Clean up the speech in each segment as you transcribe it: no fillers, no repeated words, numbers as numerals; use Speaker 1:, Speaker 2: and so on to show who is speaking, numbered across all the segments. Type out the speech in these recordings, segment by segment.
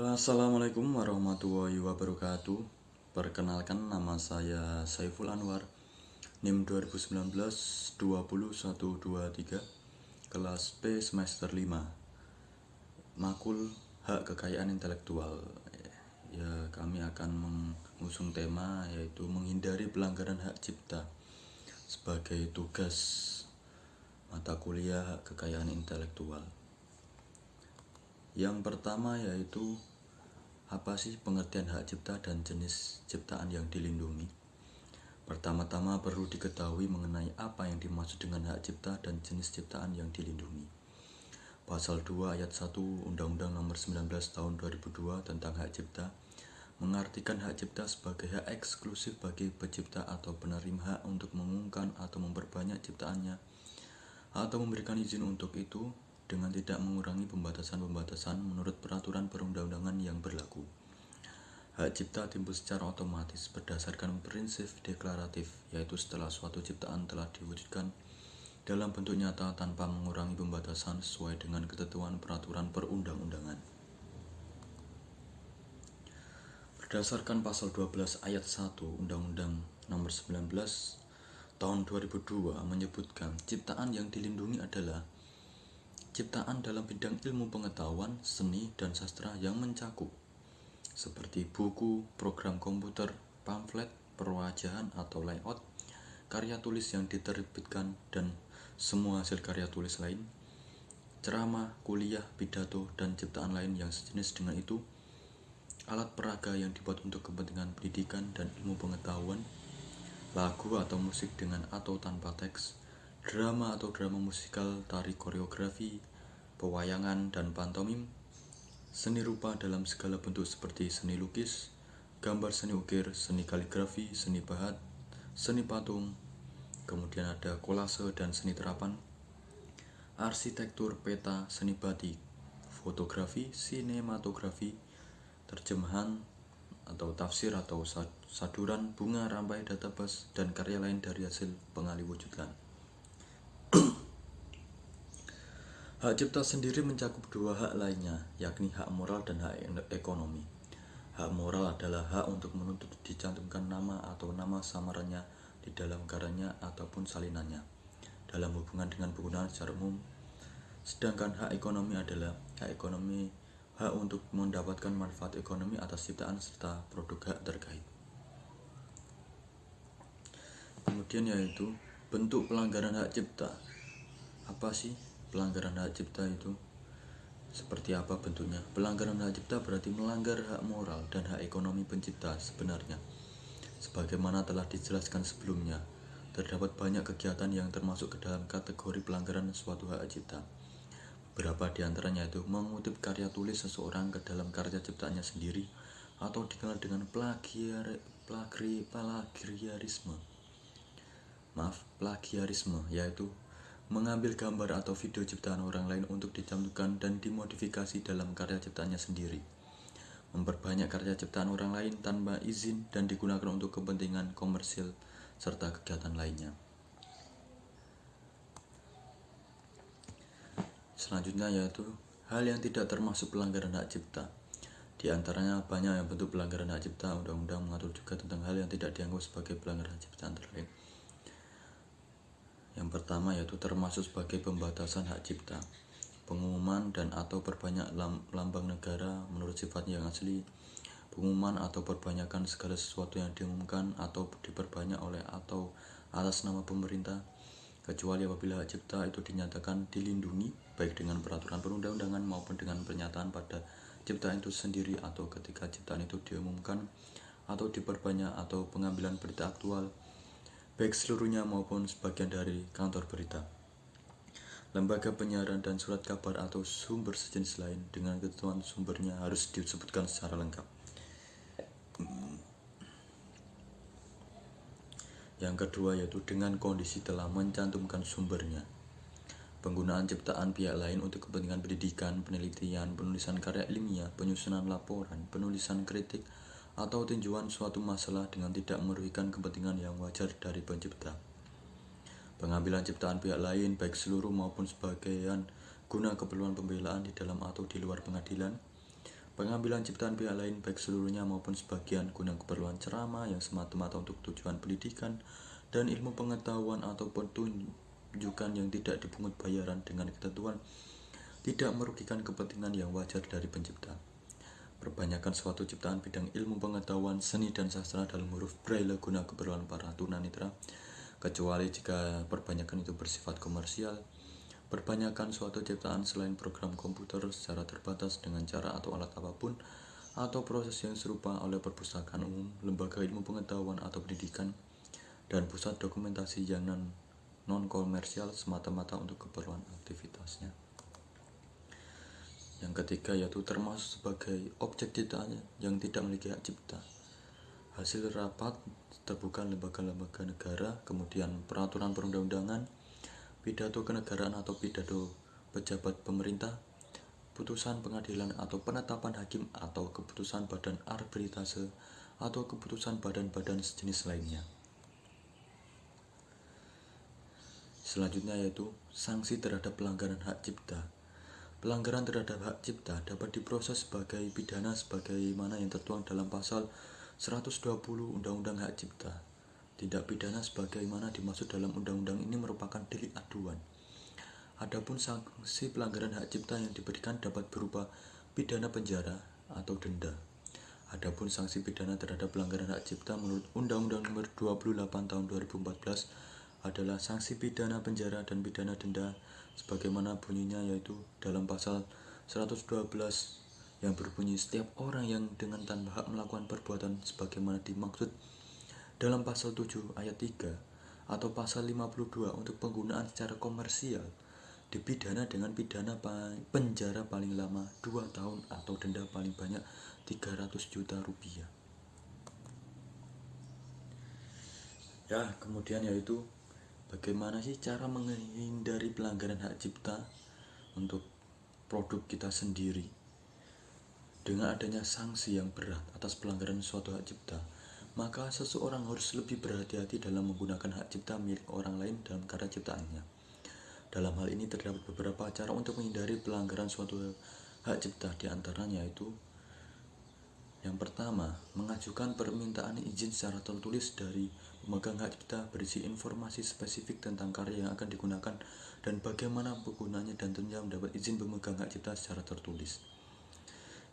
Speaker 1: Assalamualaikum warahmatullahi wabarakatuh. Perkenalkan, nama saya Saiful Anwar, NIM 2019-20123, kelas P semester 5, Makul Hak Kekayaan Intelektual. Ya, kami akan mengusung tema yaitu menghindari pelanggaran hak cipta sebagai tugas mata kuliah hak kekayaan intelektual. Yang pertama yaitu apa sih pengertian hak cipta dan jenis ciptaan yang dilindungi? Pertama-tama perlu diketahui mengenai apa yang dimaksud dengan hak cipta dan jenis ciptaan yang dilindungi. Pasal 2 ayat 1 Undang-Undang Nomor 19 Tahun 2002 tentang hak cipta mengartikan hak cipta sebagai hak eksklusif bagi pencipta atau penerima hak untuk mengembangkan atau memperbanyak ciptaannya atau memberikan izin untuk itu dengan tidak mengurangi pembatasan-pembatasan menurut peraturan perundang-undangan yang berlaku. Hak cipta timbul secara otomatis berdasarkan prinsip deklaratif, yaitu setelah suatu ciptaan telah diwujudkan dalam bentuk nyata tanpa mengurangi pembatasan sesuai dengan ketentuan peraturan perundang-undangan. Berdasarkan pasal 12 ayat 1 Undang-Undang Nomor 19 Tahun 2002 menyebutkan ciptaan yang dilindungi adalah ciptaan dalam bidang ilmu pengetahuan, seni, dan sastra yang mencakup seperti buku, program komputer, pamflet, perwajahan atau layout, karya tulis yang diterbitkan dan semua hasil karya tulis lain, ceramah, kuliah, pidato, dan ciptaan lain yang sejenis dengan itu, alat peraga yang dibuat untuk kepentingan pendidikan dan ilmu pengetahuan, lagu atau musik dengan atau tanpa teks, drama atau drama musikal, tari koreografi, pewayangan dan pantomim, seni rupa dalam segala bentuk seperti seni lukis, gambar seni ukir, seni kaligrafi, seni bahat, seni patung, kemudian ada kolase dan seni terapan, arsitektur, peta, seni batik, fotografi, sinematografi, terjemahan atau tafsir atau saduran, bunga, rampai, database, dan karya lain dari hasil pengaliwujudan. Hak cipta sendiri mencakup dua hak lainnya, yakni hak moral dan hak ekonomi. Hak moral adalah hak untuk menuntut dicantumkan nama atau nama samarannya di dalam karyanya ataupun salinannya dalam hubungan dengan penggunaan secara umum. Sedangkan hak ekonomi adalah hak untuk mendapatkan manfaat ekonomi atas ciptaan serta produk hak terkait. Kemudian yaitu bentuk pelanggaran hak cipta. Apa sih pelanggaran hak cipta itu? Seperti apa bentuknya? Pelanggaran hak cipta berarti melanggar hak moral dan hak ekonomi pencipta sebenarnya. Sebagaimana telah dijelaskan sebelumnya, terdapat banyak kegiatan yang termasuk ke dalam kategori pelanggaran suatu hak cipta. Beberapa di antaranya itu mengutip karya tulis seseorang ke dalam karya ciptaannya sendiri atau dikenal dengan plagiarisme, yaitu mengambil gambar atau video ciptaan orang lain untuk dicantumkan dan dimodifikasi dalam karya ciptaannya sendiri, memperbanyak karya ciptaan orang lain tanpa izin dan digunakan untuk kepentingan komersil serta kegiatan lainnya. Selanjutnya yaitu hal yang tidak termasuk pelanggaran hak cipta. Di antaranya banyak yang bentuk pelanggaran hak cipta. Undang-undang mengatur juga tentang hal yang tidak dianggap sebagai pelanggaran hak cipta antara lain. Yang pertama yaitu termasuk sebagai pembatasan hak cipta, pengumuman dan atau perbanyak lambang negara menurut sifatnya yang asli, pengumuman atau perbanyakan segala sesuatu yang diumumkan atau diperbanyak oleh atau atas nama pemerintah, kecuali apabila hak cipta itu dinyatakan dilindungi baik dengan peraturan perundang-undangan maupun dengan pernyataan pada ciptaan itu sendiri atau ketika ciptaan itu diumumkan atau diperbanyak atau pengambilan berita aktual baik seluruhnya maupun sebagian dari kantor berita, lembaga penyiaran dan surat kabar atau sumber sejenis lain dengan ketentuan sumbernya harus disebutkan secara lengkap. Yang kedua yaitu dengan kondisi telah mencantumkan sumbernya. Penggunaan ciptaan pihak lain untuk kepentingan pendidikan, penelitian, penulisan karya ilmiah, penyusunan laporan, penulisan kritik, atau tinjauan suatu masalah dengan tidak merugikan kepentingan yang wajar dari pencipta. Pengambilan ciptaan pihak lain baik seluruh maupun sebagian guna keperluan pembelaan di dalam atau di luar pengadilan, pengambilan ciptaan pihak lain baik seluruhnya maupun sebagian guna keperluan ceramah yang semata-mata untuk tujuan pendidikan dan ilmu pengetahuan atau pertunjukan yang tidak dipungut bayaran dengan ketentuan tidak merugikan kepentingan yang wajar dari pencipta. Perbanyakan suatu ciptaan bidang ilmu pengetahuan, seni dan sastra dalam huruf braille guna keperluan para tunanetra, kecuali jika perbanyakan itu bersifat komersial. Perbanyakan suatu ciptaan selain program komputer secara terbatas dengan cara atau alat apapun atau proses yang serupa oleh perpustakaan umum, lembaga ilmu pengetahuan atau pendidikan, dan pusat dokumentasi yang non-komersial semata-mata untuk keperluan aktivitasnya. Yang ketiga yaitu termasuk sebagai objek ciptaan yang tidak memiliki hak cipta. Hasil rapat terbuka lembaga-lembaga negara, kemudian peraturan perundang-undangan, pidato kenegaraan atau pidato pejabat pemerintah, putusan pengadilan atau penetapan hakim atau keputusan badan arbitrase atau keputusan badan-badan sejenis lainnya. Selanjutnya yaitu sanksi terhadap pelanggaran hak cipta. Pelanggaran terhadap hak cipta dapat diproses sebagai pidana sebagaimana yang tertuang dalam pasal 120 Undang-Undang Hak Cipta. Tindak pidana sebagaimana dimaksud dalam undang-undang ini merupakan delik aduan. Adapun sanksi pelanggaran hak cipta yang diberikan dapat berupa pidana penjara atau denda. Adapun sanksi pidana terhadap pelanggaran hak cipta menurut Undang-Undang Nomor 28 Tahun 2014 adalah sanksi pidana penjara dan pidana denda sebagaimana bunyinya, yaitu dalam pasal 112 yang berbunyi setiap orang yang dengan tanpa hak melakukan perbuatan sebagaimana dimaksud dalam pasal 7 ayat 3 atau pasal 52 untuk penggunaan secara komersial dipidana dengan pidana penjara paling lama 2 tahun atau denda paling banyak 300 juta rupiah. Ya, kemudian yaitu bagaimana sih cara menghindari pelanggaran hak cipta untuk produk kita sendiri. Dengan adanya sanksi yang berat atas pelanggaran suatu hak cipta, maka seseorang harus lebih berhati-hati dalam menggunakan hak cipta milik orang lain dalam karya ciptaannya. Dalam hal ini terdapat beberapa cara untuk menghindari pelanggaran suatu hak cipta, di antaranya yaitu yang pertama, mengajukan permintaan izin secara tertulis dari pemegang hak cipta berisi informasi spesifik tentang karya yang akan digunakan dan bagaimana penggunanya, dan tentunya mendapat izin pemegang hak cipta secara tertulis.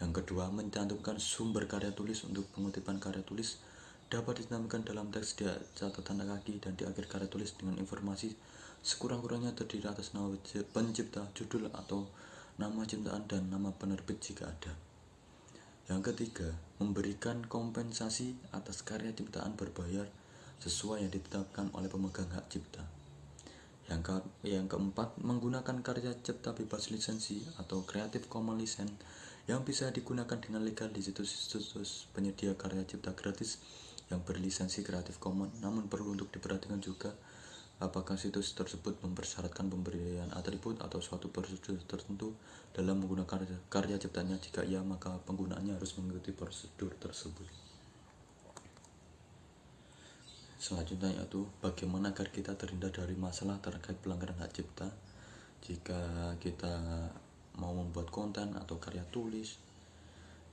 Speaker 1: Yang kedua, mencantumkan sumber karya tulis. Untuk pengutipan karya tulis dapat ditampilkan dalam teks di catatan kaki dan di akhir karya tulis dengan informasi sekurang-kurangnya terdiri atas nama pencipta, judul atau nama ciptaan, dan nama penerbit jika ada. Yang ketiga, memberikan kompensasi atas karya ciptaan berbayar sesuai yang ditetapkan oleh pemegang hak cipta. Yang keempat, menggunakan karya cipta bebas lisensi atau Creative Commons license yang bisa digunakan dengan legal di situs-situs penyedia karya cipta gratis yang berlisensi Creative Commons. Namun perlu untuk diperhatikan juga apakah situs tersebut mempersyaratkan pemberian atribut atau suatu prosedur tertentu dalam menggunakan karya ciptanya. Jika iya, maka penggunaannya harus mengikuti prosedur tersebut. Selanjutnya yaitu bagaimana agar kita terhindar dari masalah terkait pelanggaran hak cipta jika kita mau membuat konten atau karya tulis.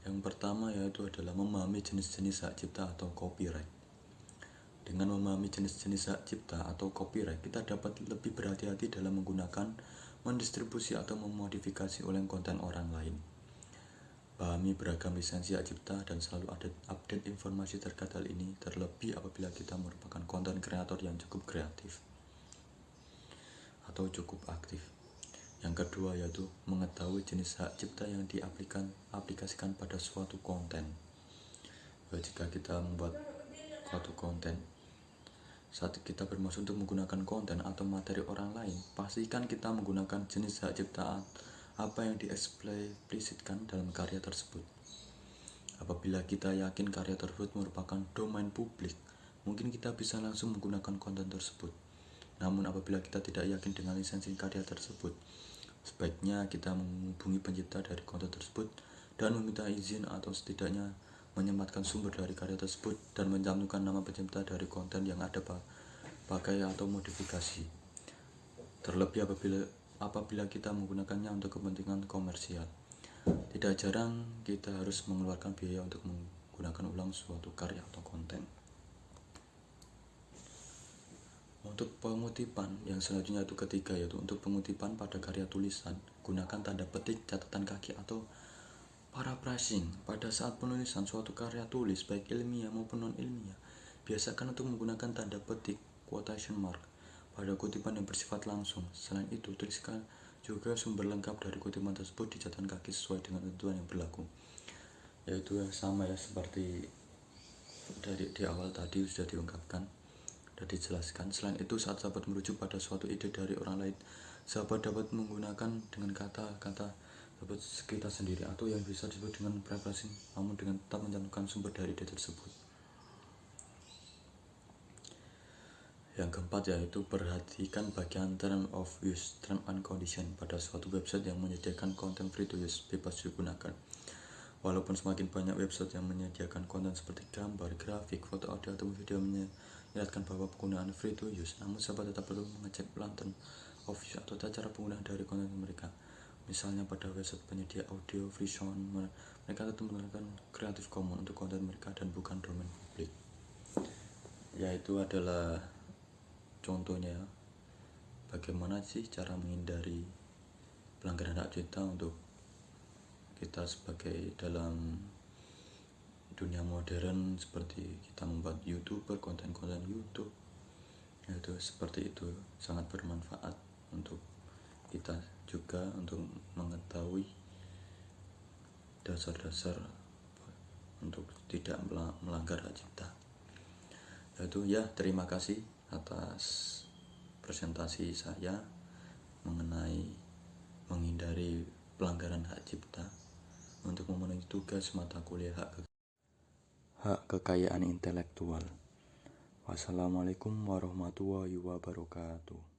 Speaker 1: Yang pertama yaitu adalah memahami jenis-jenis hak cipta atau copyright. Dengan memahami jenis-jenis hak cipta atau copyright, kita dapat lebih berhati-hati dalam menggunakan, mendistribusi atau memodifikasi ulang konten orang lain. Pahami beragam lisensi hak cipta dan selalu update informasi terkait hal ini, terlebih apabila kita merupakan konten kreator yang cukup kreatif atau cukup aktif. Yang kedua yaitu mengetahui jenis hak cipta yang diaplikasikan pada suatu konten. Jika kita membuat suatu konten, saat kita bermaksud untuk menggunakan konten atau materi orang lain, pastikan kita menggunakan jenis hak ciptaan apa yang dieksplisitkan dalam karya tersebut. Apabila kita yakin karya tersebut merupakan domain publik, mungkin kita bisa langsung menggunakan konten tersebut. Namun apabila kita tidak yakin dengan lisensi karya tersebut, sebaiknya kita menghubungi pencipta dari konten tersebut dan meminta izin atau setidaknya menyematkan sumber dari karya tersebut dan mencantumkan nama pencipta dari konten yang ada pakai atau modifikasi. Terlebih apabila kita menggunakannya untuk kepentingan komersial. Tidak jarang kita harus mengeluarkan biaya untuk menggunakan ulang suatu karya atau konten. Untuk pengutipan yang selanjutnya itu ketiga, yaitu untuk pengutipan pada karya tulisan, gunakan tanda petik, catatan kaki atau paraphrasing. Pada saat penulisan suatu karya tulis baik ilmiah maupun non-ilmiah, biasakan untuk menggunakan tanda petik quotation mark pada kutipan yang bersifat langsung. Selain itu, tuliskan juga sumber lengkap dari kutipan tersebut di catatan kaki sesuai dengan ketentuan yang berlaku. Yaitu yang sama ya, seperti dari di awal tadi sudah diungkapkan, sudah dijelaskan. Selain itu, saat sahabat merujuk pada suatu ide dari orang lain, sahabat dapat menggunakan dengan kata-kata sahabat kita sendiri atau yang bisa disebut dengan paraphrasing, namun dengan tetap mencantumkan sumber dari ide tersebut. Yang keempat yaitu perhatikan bagian term of use, term and condition pada suatu website yang menyediakan konten free to use, bebas digunakan. Walaupun semakin banyak website yang menyediakan konten seperti gambar, grafik, foto, audio, atau video menyeratkan bahwa penggunaan free to use, namun sahabat tetap perlu mengecek ulang term of use atau cara penggunaan dari konten mereka. Misalnya pada website penyedia audio, free sound, mereka tetap menggunakan Creative Commons untuk konten mereka dan bukan domain publik. Yaitu adalah contohnya bagaimana sih cara menghindari pelanggaran hak cipta untuk kita sebagai dalam dunia modern, seperti kita membuat YouTuber, konten-konten YouTube. Yaitu seperti itu, sangat bermanfaat untuk kita juga untuk mengetahui dasar-dasar untuk tidak melanggar hak cipta. Yaitu ya, terima kasih atas presentasi saya mengenai menghindari pelanggaran hak cipta untuk memenuhi tugas mata kuliah hak kekayaan intelektual. Wassalamualaikum warahmatullahi wabarakatuh.